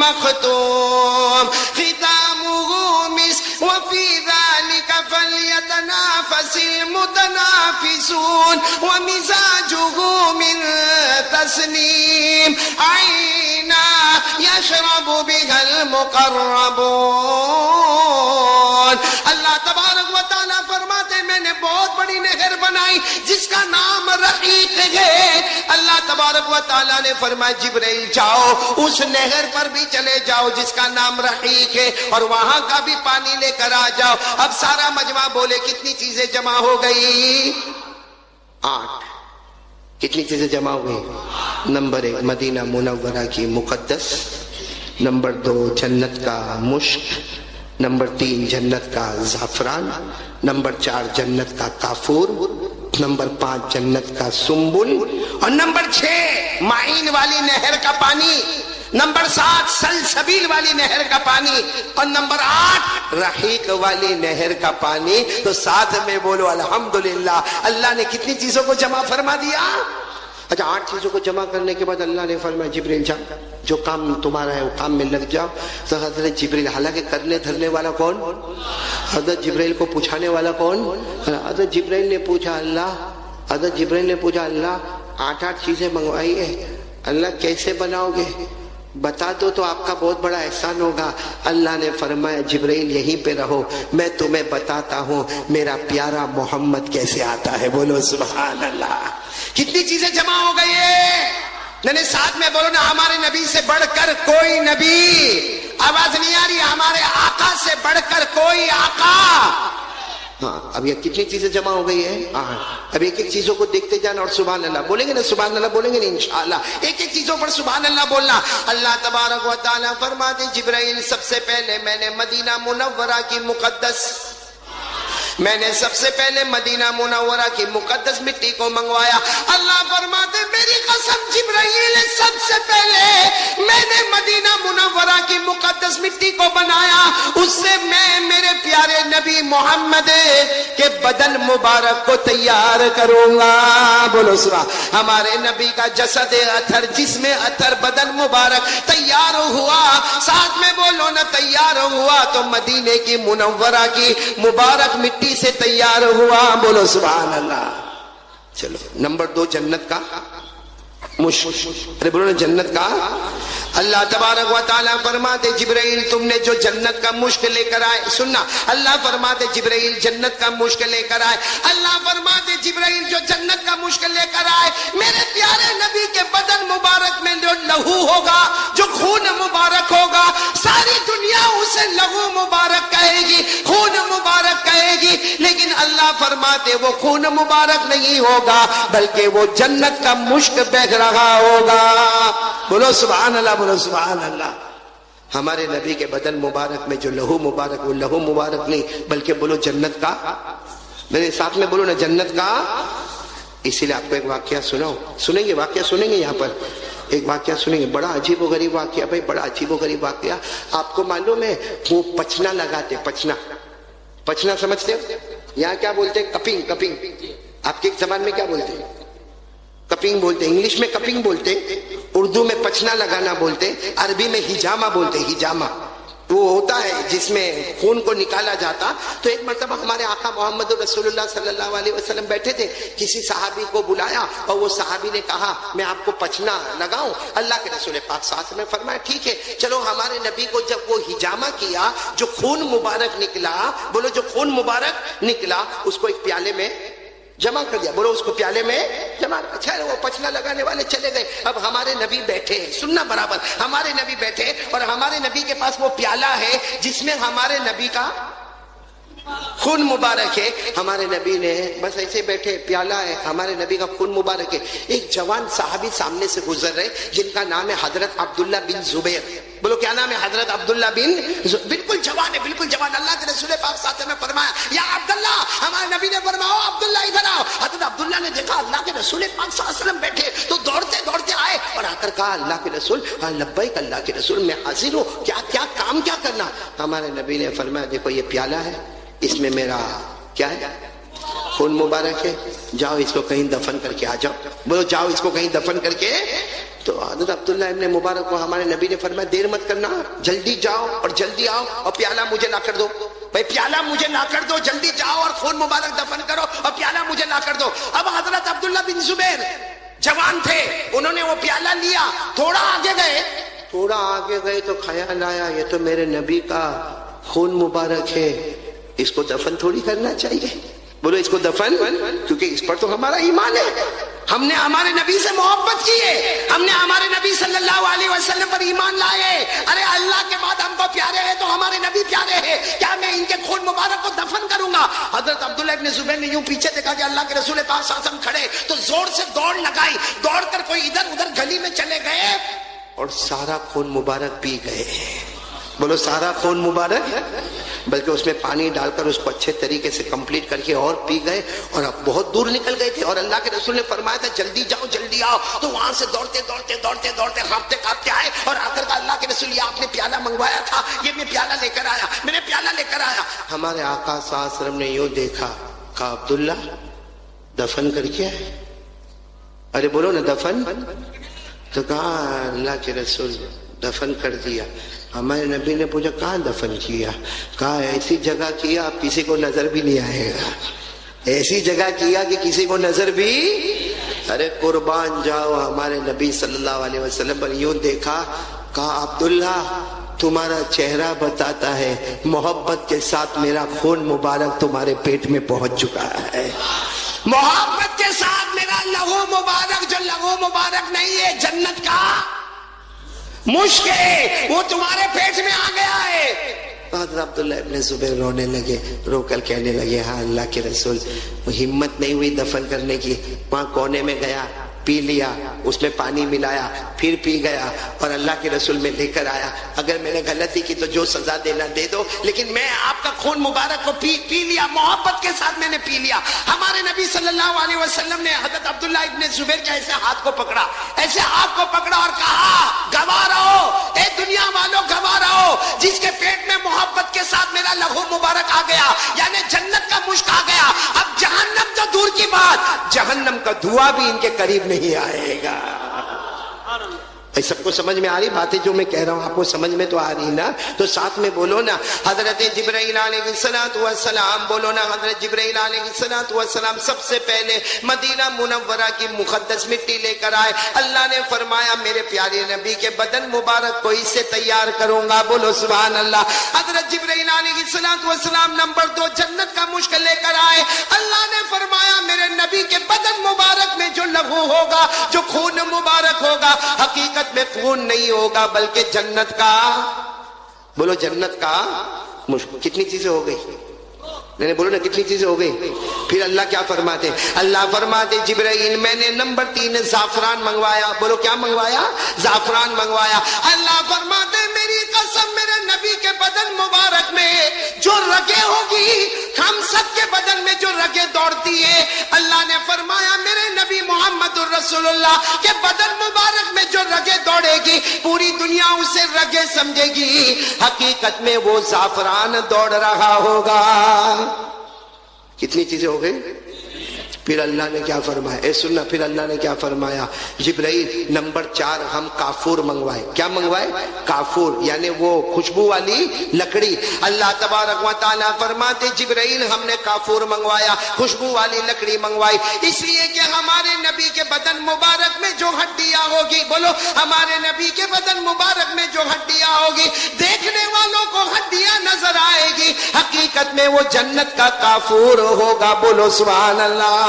مختوم ختامہ مسک وفی ذلک فلیتنافس المتنافسون ومزاجہ من تسنیم عینا یشرب بها المقربون. اللہ تبارک و تعالیٰ فرماتے میں نے بہت بڑی نہر بنائی جس کا نام رحیق ہے. اللہ تبارک و تعالیٰ نے فرمایا جبرائیل جاؤ اس نہر پر بھی چلے جاؤ جس کا نام رحیق ہے اور وہاں کا بھی پانی لے کر آ جاؤ. اب سارا مجمع بولے کتنی چیزیں جمع ہو گئی؟ 8. کتنی چیزیں جمع ہو گئی؟ نمبر 1 مدینہ منورہ کی مقدس, نمبر 2 جنت کا مشک, نمبر 3 جنت کا زعفران, نمبر 4 جنت کا کافور, نمبر 5 جنت کا سنبل, اور نمبر 6 معین والی نہر کا پانی, نمبر 7 سلسبیل والی نہر کا پانی, اور نمبر 8 رحیق والی نہر کا پانی. تو ساتھ میں بولو الحمدللہ. اللہ نے کتنی چیزوں کو جمع فرما دیا؟ اچھا 8 چیزوں کو جمع کرنے کے بعد اللہ نے فرمایا جبرائیل جاؤ جو کام تمہارا ہے وہ کام میں لگ جاؤ. تو حضرت جبرائیل, حالانکہ کرنے دھرنے والا کون؟ حضرت جبرائیل کو پوچھانے والا کون؟ حضرت جبرائیل نے پوچھا اللہ 8 چیزیں منگوائی ہے, اللہ کیسے بناؤ گے بتا دو تو آپ کا بہت بڑا احسان ہوگا. اللہ نے فرمایا جبرائیل یہیں پہ رہو, میں تمہیں بتاتا ہوں میرا پیارا محمد کیسے آتا ہے. بولو سبحان اللہ. کتنی چیزیں جمع ہو گئی ہے؟ نہیں ساتھ میں بولو نا, ہمارے نبی سے بڑھ کر کوئی نبی. آواز نہیں آ رہی؟ ہمارے آقا سے بڑھ کر کوئی آقا. ہاں اب یہ کتنی چیزیں جمع ہو گئی ہے؟ اب ایک ایک چیزوں کو دیکھتے جانا اور سبحان اللہ بولیں گے نا, سبحان اللہ بولیں گے نا انشاءاللہ. ایک ایک چیزوں پر سبحان اللہ بولنا. اللہ تبارک و تعالیٰ فرماتے جبرائیل سب سے پہلے میں نے مدینہ منورہ کی مقدس, میں نے سب سے پہلے مدینہ منورہ کی مقدس مٹی کو منگوایا. اللہ فرماتے میری قسم جبرائیل سب سے پہلے میں نے مدینہ منورہ کی مقدس مٹی کو بنایا, اس سے میں میرے پیارے نبی محمد کے بدن مبارک کو تیار کروں گا. بولو سبحان. ہمارے نبی کا جسد اطہر, جسم اطہر, بدن مبارک تیار ہوا. ساتھ میں بولو نا تیار ہوا تو مدینے کی منورہ کی مبارک مٹی سے تیار ہوا. بولو سبحان اللہ. چلو نمبر 2 جنت کا مشک. ارے بولو نا جنت کا. اللہ تبارک و تعالیٰ فرماتے جبرائیل تم نے جو جنت کا مشک لے کر آئے, سننا, اللہ فرماتے جبرائیل جنت کا مشک لے کر آئے. اللہ فرماتے جبرائیل جو جنت کا مشک لے کر آئے میرے پیارے نبی کے بدن مبارک میں جو لہو ہوگا, جو خون مبارک ہوگا, ساری دنیا اسے فرماتے وہ خون مبارک نہیں ہوگا بلکہ وہ جنت کا مشک بہہ رہا ہوگا. بولو سبحان اللہ, بولو سبحان اللہ. ہمارے نبی کے بدن مبارک میں جو لہو مبارک, وہ لہو مبارک نہیں بلکہ بولو جنت کا, میرے ساتھ میں بولو نا, جنت کا. اسی لیے آپ کو ایک واقعہ سناؤ, سنیں گے واقعہ, سنیں گے یہاں پر ایک واقعہ سنیں گے, بڑا عجیب و غریب واقعہ بھائی, بڑا عجیب و غریب واقعہ. آپ کو معلوم ہے وہ پچنا لگاتے, پچنا, پچنا سمجھتے ہو؟ یہاں کیا بولتے ہیں؟ کپنگ. کپنگ آپ کے زبان میں کیا بولتے ہیں؟ کپنگ بولتے ہیں. انگلش میں کپنگ بولتے, اردو میں پچنا لگانا بولتے, عربی میں ہجامہ بولتے, ہجامہ. وہ ہوتا ہے جس میں خون کو نکالا جاتا. تو ایک مرتبہ ہمارے آقا محمد رسول اللہ صلی اللہ علیہ وسلم بیٹھے تھے, کسی صحابی کو بلایا اور وہ صحابی نے کہا میں آپ کو پچنا لگاؤں. اللہ کے رسول پاک صلی اللہ علیہ وسلم نے فرمایا ٹھیک ہے چلو. ہمارے نبی کو جب وہ ہجامہ کیا, جو خون مبارک نکلا, بولو جو خون مبارک نکلا, اس کو ایک پیالے میں جمع کر دیا. بولو اس کو پیالے میں جمع. اچھا وہ پچنا لگانے والے چلے گئے. اب ہمارے نبی بیٹھے, سننا برابر, ہمارے نبی بیٹھے اور ہمارے نبی کے پاس وہ پیالہ ہے جس میں ہمارے نبی کا خون مبارک ہے. ہمارے نبی نے بس ایسے بیٹھے, پیالہ ہے, ہمارے نبی کا خون مبارک ہے. ایک جوان صحابی سامنے سے گزر رہے جن کا نام ہے حضرت عبداللہ بن زبیر. بولو کیا نام ہے؟ حضرت عبداللہ بن بالکل جوان ہے, بالکل جوان. اللہ کے رسول پاک صلی اللہ علیہ وسلم نے فرمایا یا عبداللہ, ہمارے نبی نے فرمایا عبداللہ ادھر آؤ. حضرت عبداللہ نے دیکھا اللہ کے رسول پاک صلی اللہ علیہ وسلم بیٹھے تو دوڑتے دوڑتے آئے اور آ کر کہا اللہ کے رسول, لبیک اللہ کے رسول, میں حاضر ہوں, کیا کیا کام کیا کرنا. ہمارے نبی نے فرمایا دیکھو یہ پیالہ ہے, اس میں میرا کیا ہے؟ خون مبارک ہے. جاؤ اس کو کہیں دفن کر کے آ جاؤ. بولو جاؤ اس کو کہیں دفن کر کے. تو حضرت عبداللہ ابن مبارک کو ہمارے نبی نے فرمایا دیر مت کرنا, جلدی جاؤ اور جلدی آؤ اور پیالہ مجھے لا کر دو. بھائی پیالہ مجھے لا کر دو, جلدی جاؤ اور خون مبارک دفن کرو اور پیالہ مجھے لا کر دو. اب حضرت عبداللہ بن زبیر جوان تھے, انہوں نے وہ پیالہ لیا, تھوڑا آگے گئے, تھوڑا آگے گئے تو خیال آیا یہ تو میرے نبی کا خون مبارک ہے, اس کو دفن تھوڑی کرنا چاہیے. بولو اس کو دفن, کیونکہ اس پر تو ہمارا ایمان ہے, ہم نے ہمارے نبی سے محبت کی ہے, ہم نے ہمارے نبی صلی اللہ علیہ وسلم پر ایمان لائے. ارے اللہ کے بعد ہم کو پیارے ہیں تو ہمارے نبی پیارے ہیں, کیا میں ان کے خون مبارک کو دفن کروں گا؟ حضرت عبداللہ ابن زبیر نے یوں پیچھے دیکھا کہ اللہ کے رسول پاک صلی اللہ علیہ وسلم کھڑے, تو زور سے دوڑ لگائی, دوڑ کر کوئی ادھر ادھر گلی میں چلے گئے اور سارا خون مبارک پی گئے. بولو سارا خون مبارک, بلکہ اس میں پانی ڈال کر اس کو اچھے طریقے سے کمپلیٹ کر کے اور پی گئے اور اب بہت دور نکل گئے تھے. اور اللہ کے رسول نے فرمایا تھا جلدی جاؤ جلدی آؤ. تو وہاں سے دوڑتے دوڑتے دوڑتے دوڑتے کانپتے کانپتے آئے اور آ کر اللہ کے رسول یہ آپ نے پیالہ منگوایا تھا, یہ میں پیالہ لے کر آیا, میں نے پیالہ لے کر آیا. ہمارے آقا صلی اللہ علیہ وسلم نے یوں دیکھا, کہا عبداللہ دفن کر کے آئے. ارے بولو نا دفن. تو کہا اللہ کے رسول دفن کر دیا. ہمارے نبی نے پوچھا کہاں دفن کیا؟ کہا ایسی جگہ کیا اب کسی کو نظر بھی نہیں آئے گا, ایسی جگہ کیا کہ کسی کو نظر بھی. ارے قربان جاؤ, ہمارے نبی صلی اللہ علیہ وسلم پر یوں دیکھا, کہا عبداللہ تمہارا چہرہ بتاتا ہے محبت کے ساتھ میرا خون مبارک تمہارے پیٹ میں پہنچ چکا ہے. محبت کے ساتھ میرا لہو مبارک, جو لہو مبارک نہیں ہے جنت کا مشک ہے, وہ تمہارے پیٹ میں آ گیا ہے. حضرت عبداللہ ابن زبیر رونے لگے, رو کر کہنے لگے ہاں اللہ کے رسول ہمت نہیں ہوئی دفن کرنے کی. وہاں کونے میں گیا, پی لیا, اس میں پانی ملایا, پھر پی گیا اور اللہ کے رسول میں لے کر آیا. اگر میں نے غلطی کی تو جو سزا دینا دے دو, لیکن میں آپ کا خون مبارک کو پی لیا, محبت کے ساتھ میں نے پی لیا. ہمارے نبی صلی اللہ علیہ وسلم نے حضرت عبداللہ ابن زبیر کے ایسے ہاتھ کو پکڑا, ایسے ہاتھ کو پکڑا اور کہا گواہ رہو اے دنیا والوں, گواہ رہو جس کے پیٹ میں محبت کے ساتھ میرا لہو مبارک آ گیا, یعنی جنت کا مشک آ گیا. اب جہنم تو دور کی بات, جہنم کا دھواں بھی ان کے قریب نہیں آئے گا. سب کو سمجھ میں آ رہی باتیں جو میں کہہ رہا ہوں؟ آپ کو سمجھ میں تو آ رہی نا, تو ساتھ میں بولو نا حضرت جبرائیل علیہ السلام. بولو نا حضرت جبرائیل علیہ السلام سب سے پہلے مدینہ منورہ کی مقدس مٹی لے کر آئے. اللہ نے فرمایا میرے پیارے نبی کے بدن مبارک کو اس سے تیار کروں گا. بولو سبحان اللہ. حضرت جبرائیل علیہ السلام نمبر 2 جنت کا مشک لے کر آئے. اللہ نے فرمایا میرے نبی کے بدن مبارک میں جو لہو ہوگا, جو خون مبارک ہوگا, حقیقت میں خون نہیں ہوگا بلکہ جنت کا, بولو جنت کا مشک. کتنی چیزیں ہو گئی؟ میں نے بولو نا کتنی چیزیں ہو گئی. پھر اللہ کیا فرماتے؟ اللہ فرماتے جبرائیل میں نے نمبر 3 زعفران منگوایا. بولو کیا منگوایا؟ زعفران منگوایا. اللہ فرماتے میری قسم میرے نبی کے بدن مبارک میں جو رگیں ہوگی، ہم سب کے بدن میں جو رگیں دوڑتی ہے، اللہ نے فرمایا میرے نبی محمد الرسول اللہ کے بدن مبارک میں جو رگیں دوڑے گی پوری دنیا اسے رگیں سمجھے گی، حقیقت میں وہ زعفران دوڑ رہا ہوگا. کتنی چیزیں ہو گئی؟ پھر اللہ نے کیا فرمایا؟ اے سننا، پھر اللہ نے کیا فرمایا؟ جبرائیل نمبر 4 ہم کافور منگوائے. کیا منگوائے؟ کافور، یعنی وہ خوشبو والی لکڑی. اللہ تبارک و تعالیٰ فرماتے جبرائیل ہم نے کافور منگوایا، خوشبو والی لکڑی منگوائی، اس لیے کہ ہمارے نبی کے بدن مبارک میں جو ہڈیاں ہوگی، بولو ہمارے نبی کے بدن مبارک میں جو ہڈیاں ہوگی دیکھنے والوں کو ہڈیاں نظر آئے گی، حقیقت میں وہ جنت کا کافور ہوگا. بولو سبحان اللہ.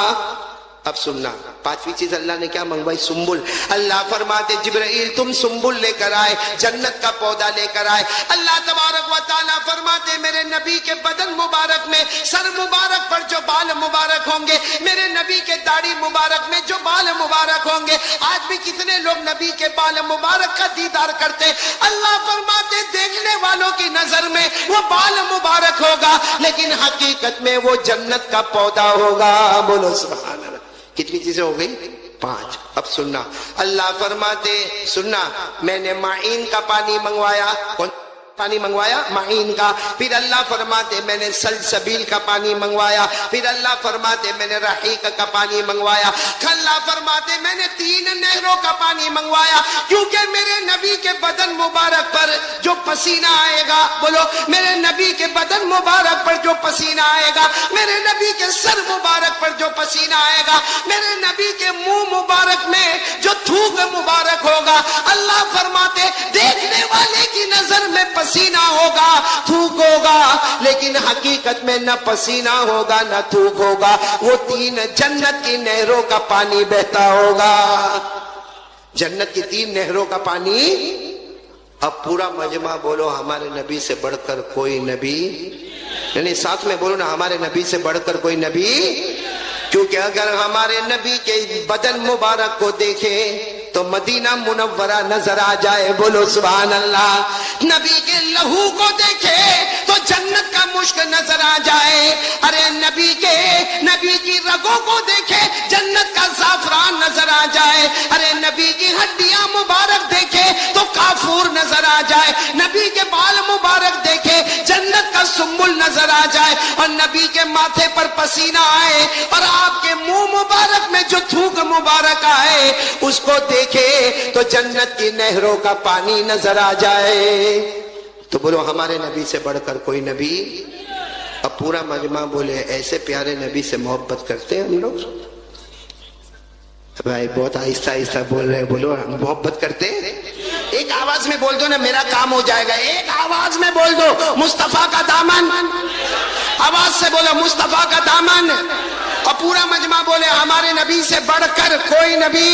اب سننا، 5ویں چیز اللہ نے کیا منگوائی؟ سنبل. اللہ فرماتے جبرائیل تم سنبل لے کر آئے، جنت کا پودا لے کر آئے. اللہ تبارک و تعالیٰ فرماتے میرے نبی کے بدن مبارک میں سر مبارک پر جو بال مبارک ہوں گے، میرے نبی کے داڑھی مبارک میں جو بال مبارک ہوں گے، آج بھی کتنے لوگ نبی کے بال مبارک کا دیدار کرتے. اللہ فرماتے دیکھنے والوں کی نظر میں وہ بال مبارک ہوگا لیکن حقیقت میں وہ جنت کا پودا ہوگا. بولو سبحان اللہ. کتنی چیزیں ہو گئی؟ 5. اب سننا، اللہ فرماتے سننا میں نے معین کا پانی منگوایا. کون پانی منگوایا؟ معین کا. پھر اللہ فرماتے میں نے سلسبیل کا پانی منگوایا. پھر اللہ فرماتے میں نے رحیق کا پانی منگوایا. اللہ فرماتے میں نے 3 نہروں کا پانی منگوایا کیونکہ میرے نبی کے بدن مبارک پر جو پسینہ آئے گا، بولو میرے نبی کے بدن مبارک پر جو پسینہ آئے گا، میرے نبی کے سر مبارک پر جو پسینہ آئے گا، میرے نبی کے منہ مبارک میں جو تھوک مبارک ہوگا، اللہ فرماتے دیکھنے والے کی نظر میں پسینہ ہوگا، تھوک ہوگا، لیکن حقیقت میں نہ پسینہ ہوگا نہ تھوک ہوگا، وہ 3 جنت کی نہروں کا پانی بہتا ہوگا. جنت کی 3 نہروں کا پانی. اب پورا مجمع بولو ہمارے نبی سے بڑھ کر کوئی نبی، یعنی ساتھ میں بولو نا ہمارے نبی سے بڑھ کر کوئی نبی. کیونکہ اگر ہمارے نبی کے بدن مبارک کو دیکھیں تو مدینہ منورہ نظر آ جائے. بولو سبحان اللہ. نبی کے لہو کو دیکھے تو جنت کا مشک نظر آ جائے. ارے نبی کی رگوں کو دیکھے جنت کا زعفران نظر آ جائے. ارے نبی کی ہڈیاں مبارک دیکھے تو کافور نظر آ جائے. نبی کے بال مبارک دیکھے جنت کا سنبل نظر آ جائے. اور نبی کے ماتھے پر پسینہ آئے اور آپ کے منہ مبارک میں جو تھوک مبارک آئے اس کو دیکھے تو جنت کی نہروں کا پانی نظر آ جائے. تو بولو ہمارے نبی سے بڑھ کر کوئی نبی. اب پورا مجمع بولے ایسے پیارے نبی سے محبت کرتے ہیں ہم لوگ. بھائی بہت آہستہ آہستہ بول رہے ہیں، بولو ہم محبت کرتے ہیں. ایک آواز میں بول دو نا، میرا کام ہو جائے گا. ایک آواز میں بول دو مصطفیٰ کا دامن. آواز سے بولو مصطفیٰ کا دامن. اور پورا مجمع بولے ہمارے نبی سے بڑھ کر کوئی نبی،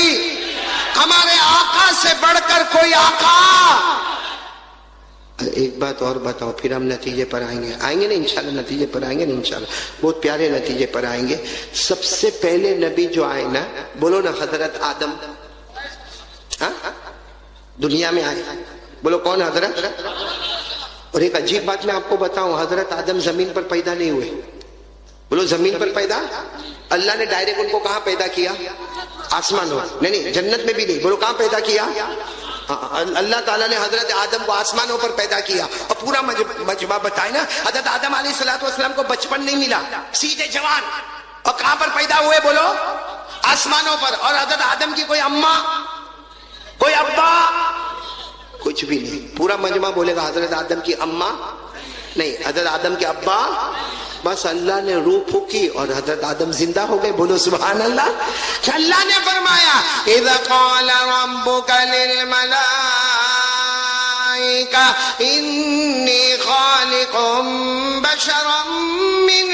ہمارے آقا سے بڑھ کر کوئی آقا. ایک بات اور بتاؤ پھر ہم نتیجے پر آئیں گے نا انشاءاللہ. نتیجے پر آئیں گے نا انشاءاللہ، بہت پیارے نتیجے پر آئیں گے. سب سے پہلے نبی جو آئے نا، بولو نا حضرت آدم. دنیا میں آئے، بولو کون؟ حضرت. اور ایک عجیب بات میں آپ کو بتاؤں، حضرت آدم زمین پر پیدا نہیں ہوئے. بولو زمین پر پیدا. اللہ نے ڈائریکٹ ان کو کہاں پیدا کیا؟ آسمان ہو. نہیں جنت میں بھی نہیں. بولو کہاں پیدا کیا؟ اللہ تعالیٰ نے حضرت آدم کو آسمانوں پر پیدا کیا. اور پورا مجمع بتائے نا حضرت آدم علیہ السلام کو بچپن نہیں ملا، سیدھے جوان. اور کہاں پر پیدا ہوئے؟ بولو آسمانوں پر. اور حضرت آدم کی کوئی اماں، کوئی ابا، کچھ بھی نہیں. پورا مجمع بولے گا حضرت آدم کی اماں نہیں، حضرت آدم کے ابا. بس اللہ نے روح پھونکی اور حضرت آدم زندہ ہو گئے. بولو سبحان اللہ. اللہ نے فرمایا اذ قال ربک للملائکہ انی خالق بشرا من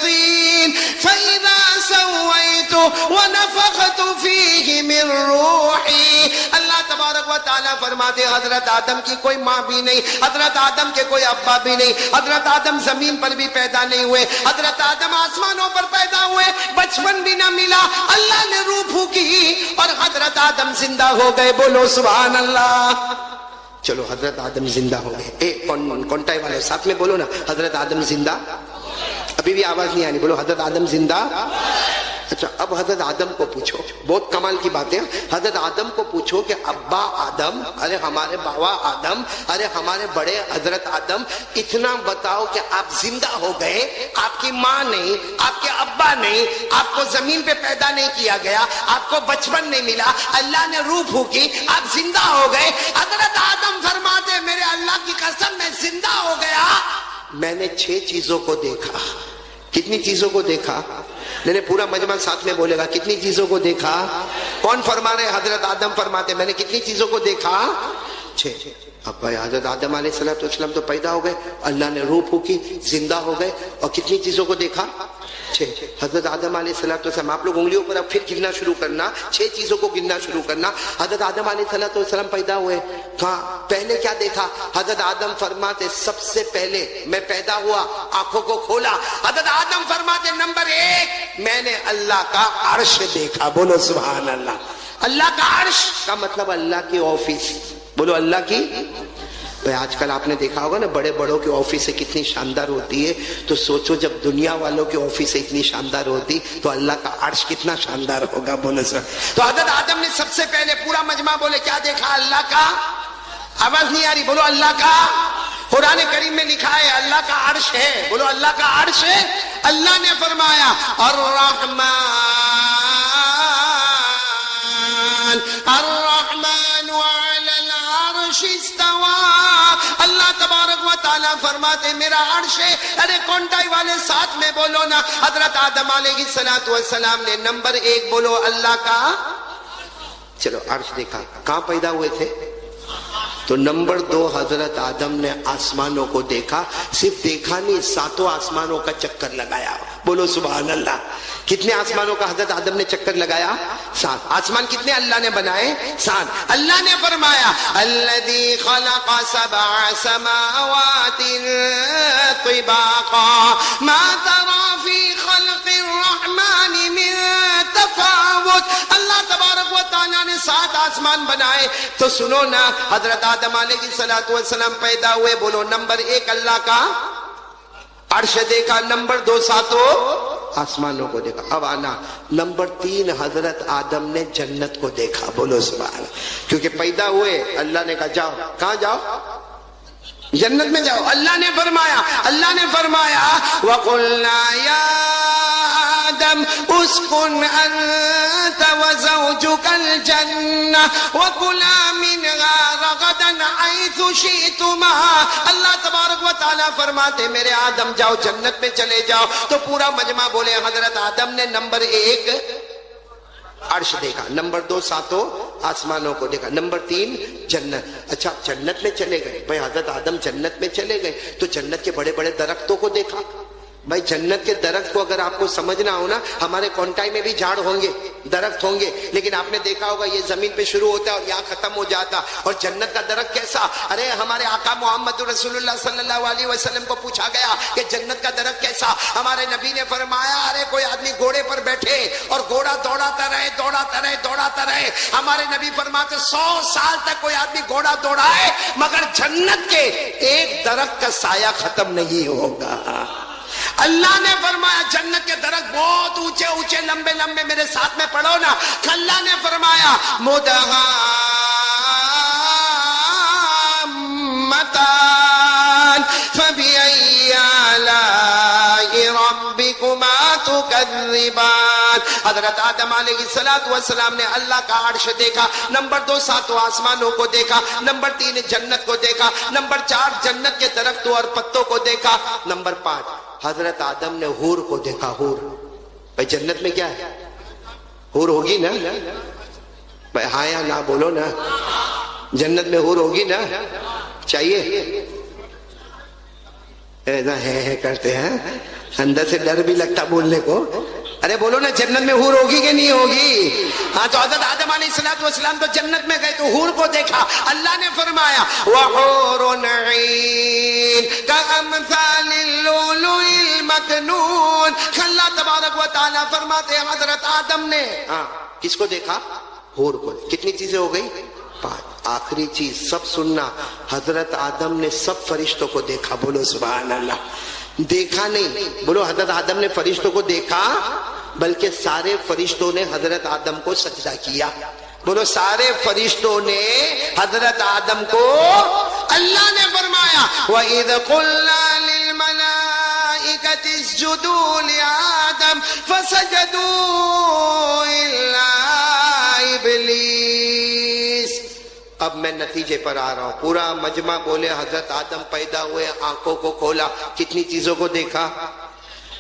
طین فاذا سویت ونفخت فیہ من روحی. اللہ تبارک و تعالیٰ فرماتے حضرت آدم کی کوئی ماں بھی نہیں، حضرت آدم کے کوئی ابا بھی نہیں، حضرت آدم زمین پر بھی پیدا نہیں ہوئے، حضرت آدم آسمانوں پر پیدا ہوئے، بچپن بھی نہ ملا، اللہ نے روح پھونکی اور حضرت آدم زندہ ہو گئے، بولو سبحان اللہ۔ چلو حضرت آدم زندہ ہو گئے، کونٹائی والے ساتھ میں بولو نا، حضرت آدم زندہ، ابھی بھی آواز نہیں آنی، بولو حضرت آدم زندہ۔ اچھا اب حضرت آدم کو پوچھو، بہت کمال کی بات ہے، حضرت آدم کو پوچھو کہ ابا آدم، ارے ہمارے بابا آدم، ارے ہمارے بڑے حضرت آدم، اتنا بتاؤ کہ آپ زندہ ہو گئے، آپ کی ماں نہیں، آپ کے ابا نہیں، آپ کو زمین پہ پیدا نہیں کیا گیا، آپ کو بچپن نہیں ملا، اللہ نے روح پھونکی، آپ زندہ ہو گئے۔ حضرت آدم فرماتے میرے اللہ کی قسم میں زندہ ہو گیا، میں نے 6 چیزوں کو دیکھا۔ کتنی چیزوں کو دیکھا؟ میں نے پورا مجمع ساتھ میں بولے گا، کتنی چیزوں کو دیکھا؟ کون فرما رہے؟ حضرت آدم فرماتے میں نے کتنی چیزوں کو دیکھا؟ 6۔ اب بھائی حضرت آدم علیہ السلام تو پیدا ہو گئے، اللہ نے روح پھونکی، زندہ ہو گئے، اور کتنی چیزوں کو دیکھا؟ 6۔ حضرت آدم علیہ السلام، آپ لوگ انگلیوں پر اب پھر گننا شروع کرنا، 6 چیزوں کو گننا شروع کرنا۔ حضرت آدم علیہ السلام پیدا ہوئے، کہاں پہلے کیا دیکھا؟ حضرت آدم فرماتے سب سے پہلے میں پیدا ہوا، آنکھوں کو کھولا، حضرت آدم فرماتے نمبر 1 میں نے اللہ کا عرش دیکھا، بولو سبحان اللہ۔ اللہ کا عرش کا مطلب اللہ کی آفس، بولو اللہ کی۔ بھائی آج کل آپ نے دیکھا ہوگا نا بڑے بڑوں کی آفس کتنی شاندار ہوتی ہے، تو سوچو جب دنیا والوں کی آفس اتنی شاندار ہوتی تو اللہ کا عرش کتنا شاندار ہوگا، بولو سر۔ تو حضرت آدم نے سب سے پہلے، پورا مجمع بولے کیا دیکھا؟ اللہ کا، آواز نہیں آ رہی، بولو اللہ کا۔ قرآن کریم میں لکھا ہے اللہ کا عرش ہے، بولو اللہ کا عرش ہے۔ اللہ نے فرمایا الرحمن علی العرش استوى، اللہ تبارک و تعالیٰ فرماتے میرا عرش ہے۔ ارے کونٹائی والے ساتھ میں بولو نا، حضرت آدم علیہ السلام نے نمبر 1 بولو اللہ کا، چلو عرش دیکھا۔ کہاں پیدا ہوئے تھے؟ تو نمبر 2 حضرت آدم نے آسمانوں کو دیکھا، صرف دیکھا نہیں، 7 آسمانوں کا چکر لگایا، بولو سبحان اللہ۔ کتنے آسمانوں کا حضرت آدم نے چکر لگایا؟ 7۔ آسمان کتنے اللہ نے بنائے؟ 7۔ اللہ نے فرمایا الذی خلق 7 سماوات طباقا ما ترى فی خلق الرحمن من تفاوت۔ اللہ تبارک و تعالیٰ نے 7 آسمان بنائے، تو سنو نا، حضرت آدم علیہ السلام پیدا ہوئے، بولو نمبر 1 اللہ کا عرش دیکھا، نمبر 2 7 آسمانوں کو دیکھا۔ اب آنا نمبر 3 حضرت آدم نے جنت کو دیکھا، بولو سبحان اللہ۔ کیونکہ پیدا ہوئے اللہ نے کہا جاؤ، کہاں جاؤ؟ جنت میں جاؤ۔ اللہ نے فرمایا وَقُلْنَا يَا آدم اسكن أنت وزوجك الجنة وكلا منها رغدا حيث شئتما۔ اللہ تبارک و تعالیٰ فرماتے میرے آدم جاؤ جنت میں چلے جاؤ، تو پورا مجمع بولے حضرت آدم نے نمبر 1 عرش دیکھا، نمبر 2 7 آسمانوں کو دیکھا، نمبر 3 جنت۔ اچھا جنت میں چلے گئے، بھائی حضرت آدم جنت میں چلے گئے تو جنت کے بڑے بڑے درختوں کو دیکھا۔ بھائی جنت کے درخت کو اگر آپ کو سمجھنا ہو نا، ہمارے کونٹائی میں بھی جھاڑ ہوں گے، درخت ہوں گے، لیکن آپ نے دیکھا ہوگا یہ زمین پہ شروع ہوتا ہے اور یہاں ختم ہو جاتا۔ اور جنت کا درخت کیسا؟ ارے ہمارے آقا محمد رسول اللہ صلی اللہ علیہ وسلم کو پوچھا گیا کہ جنت کا درخت کیسا؟ ہمارے نبی نے فرمایا ارے کوئی آدمی گھوڑے پر بیٹھے اور گھوڑا دوڑاتا رہے۔ ہمارے نبی فرماتے 100 سال تک کوئی آدمی گھوڑا دوڑائے مگر جنت کے ایک درخت کا سایہ ختم نہیں ہوگا۔ اللہ نے فرمایا جنت کے درخت بہت اونچے اونچے لمبے لمبے، میرے ساتھ میں پڑھو نا، اللہ نے فرمایا مدہامتان فبأي آلاء ربكما تكذبان۔ حضرت آدم علیہ السلام نے اللہ کا عرش دیکھا، نمبر 2 7 آسمانوں کو دیکھا، نمبر 3 جنت کو دیکھا، نمبر 4 جنت کے درختوں اور پتوں کو دیکھا، نمبر 5 حضرت آدم نے حور کو دیکھا۔ حور، بھائی جنت میں کیا ہے؟ حور ہوگی نا؟ بھائی ہاں یا نہ بولو نا، جنت میں حور ہوگی نا؟ چاہیے؟ ایسا ہے کرتے ہیں، اندر سے ڈر بھی لگتا بولنے کو، ارے بولو نا جنت میں حور ہوگی کہ نہیں ہوگی؟ ہاں تو حضرت آدم علیہ السلام تو جنت میں گئے تو حور کو دیکھا. اللہ نے فرمایا وَحُورٌ عِينٌ كَأَمْثَالِ اللُّؤْلُؤِ الْمَكْنُونِ. اللہ تبارک و تعالیٰ فرماتے ہیں حضرت آدم نے کس کو دیکھا؟ حور کو. کتنی چیزیں ہو گئی؟ 5. آخری چیز سب سننا، حضرت آدم نے سب فرشتوں کو دیکھا. بولو سبحان اللہ. دیکھا نہیں، بولو حضرت آدم نے فرشتوں کو دیکھا، بلکہ سارے فرشتوں نے حضرت آدم کو سجدہ کیا. بولو سارے فرشتوں نے حضرت آدم کو. اللہ نے فرمایا وَإِذْ قُلْنَا لِلْمَلَائِكَةِ اسْجُدُوا لِآدَمَ فَسَجَدُوا إِلَّا إِبْلِيسَ. اب میں نتیجے پر آ رہا ہوں. پورا مجمع بولے حضرت آدم پیدا ہوئے، آنکھوں کو کھولا، کتنی چیزوں کو دیکھا؟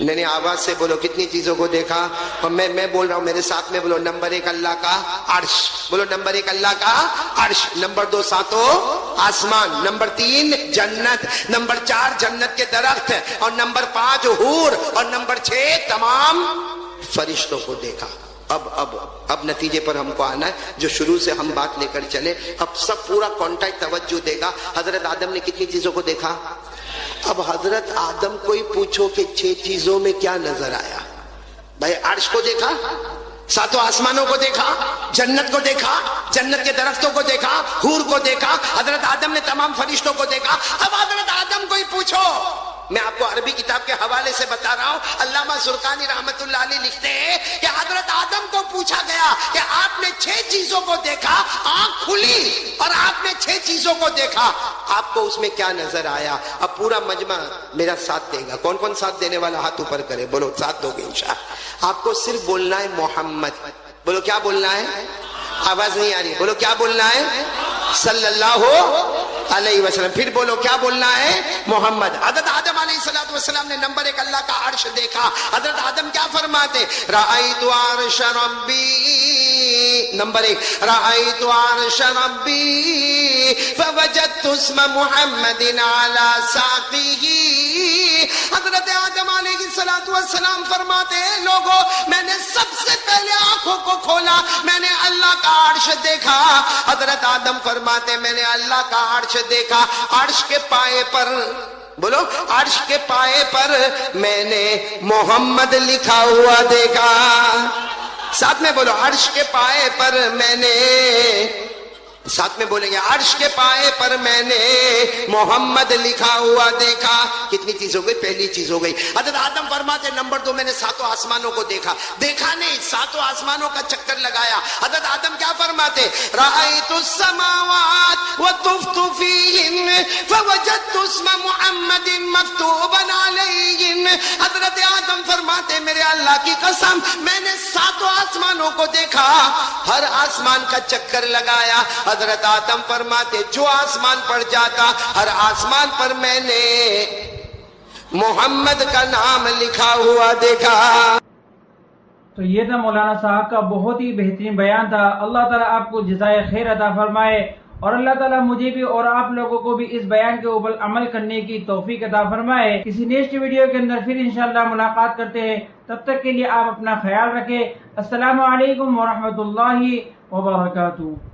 نہیں آواز سے بولو کتنی چیزوں کو دیکھا؟ اور میں بول رہا ہوں میرے ساتھ میں بولو. نمبر 1 اللہ کا عرش. بولو نمبر 1 اللہ کا عرش. نمبر 2 ساتوں آسمان. نمبر 3 جنت. نمبر 4 جنت کے درخت. اور نمبر 5 حور. اور نمبر 6 تمام فرشتوں کو دیکھا. اب نتیجے پر ہم کو آنا ہے جو شروع سے ہم بات لے کر چلے. اب سب پورا کانٹیکٹ توجہ دے گا. حضرت آدم نے کتنی چیزوں کو دیکھا؟ اب حضرت آدم کو ہی پوچھو کہ 6 چیزوں میں کیا نظر آیا؟ بھائی عرش کو دیکھا، ساتوں آسمانوں کو دیکھا، جنت کو دیکھا، جنت کے درختوں کو دیکھا، حور کو دیکھا. حضرت آدم نے تمام فرشتوں کو دیکھا. اب حضرت آدم کو ہی پوچھو. میں آپ کو عربی کتاب کے حوالے سے بتا رہا ہوں. علامہ زرقانی رحمت اللہ علیہ لکھتے ہیں کہ حضرت آدم کو پوچھا گیا کہ آپ نے 6 چیزوں کو دیکھا، آنکھ کھلی اور آپ نے 6 چیزوں کو دیکھا، آپ کو اس میں کیا نظر آیا؟ اب پورا مجمع میرا ساتھ دے گا. کون کون ساتھ دینے والا ہاتھ اوپر کرے؟ بولو ساتھ دو گے انشاءاللہ. آپ کو صرف بولنا ہے محمد. بولو کیا بولنا ہے؟ آواز نہیں آ رہی. بولو کیا بولنا ہے؟ صلی اللہ علیہ وسلم. پھر بولو کیا بولنا ہے؟ محمد. حضرت آدم علیہ السلام نے نمبر 1 اللہ کا عرش دیکھا. حضرت آدم کیا فرماتے؟ رأیت عرش ربی. نمبر 1 رأیت عرش ربی فوجدت اسم محمد علی ساقیہ. حضرت آدم علیہ السلام فرماتے ہیں لوگوں میں نے سب سے پہلے آنکھوں کو کھولا، میں نے اللہ کا عرش دیکھا. حضرت آدم فرماتے میں نے اللہ کا عرش دیکھا. عرش کے پائے پر، بولو عرش کے پائے پر میں نے محمد لکھا ہوا دیکھا. ساتھ میں بولو عرش کے پائے پر میں نے، ساتھ میں بولیں گے عرش کے پائے پر میں نے محمد لکھا ہوا دیکھا. کتنی چیز ہو گئی؟ پہلی چیز ہو گئی. حضرت آدم فرماتے نمبر 2 میں نے ساتوں آسمانوں کو دیکھا. دیکھا نہیں، ساتوں آسمانوں کا چکر لگایا. حضرت آدم کیا فرماتے؟ رأیت السماوات وطفت فیہن فوجدت اسم محمد مکتوبا علیہن. حضرت آدم فرماتے میرے اللہ کی قسم میں نے ساتوں آسمانوں کو دیکھا، ہر آسمان کا چکر لگایا. حضرت آدم فرماتے جو آسمان پر جاتا ہر آسمان پر میں نے محمد کا نام لکھا ہوا دیکھا. تو یہ تھا مولانا صاحب کا بہت ہی بہترین بیان تھا. اللہ تعالیٰ آپ کو جزائے خیر عطا فرمائے اور اللہ تعالیٰ مجھے بھی اور آپ لوگوں کو بھی اس بیان کے اوپر عمل کرنے کی توفیق عطا فرمائے. کسی نیکسٹ ویڈیو کے اندر پھر انشاءاللہ ملاقات کرتے ہیں. تب تک کے لیے آپ اپنا خیال رکھیں. السلام علیکم ورحمۃ اللہ وبرکاتہ.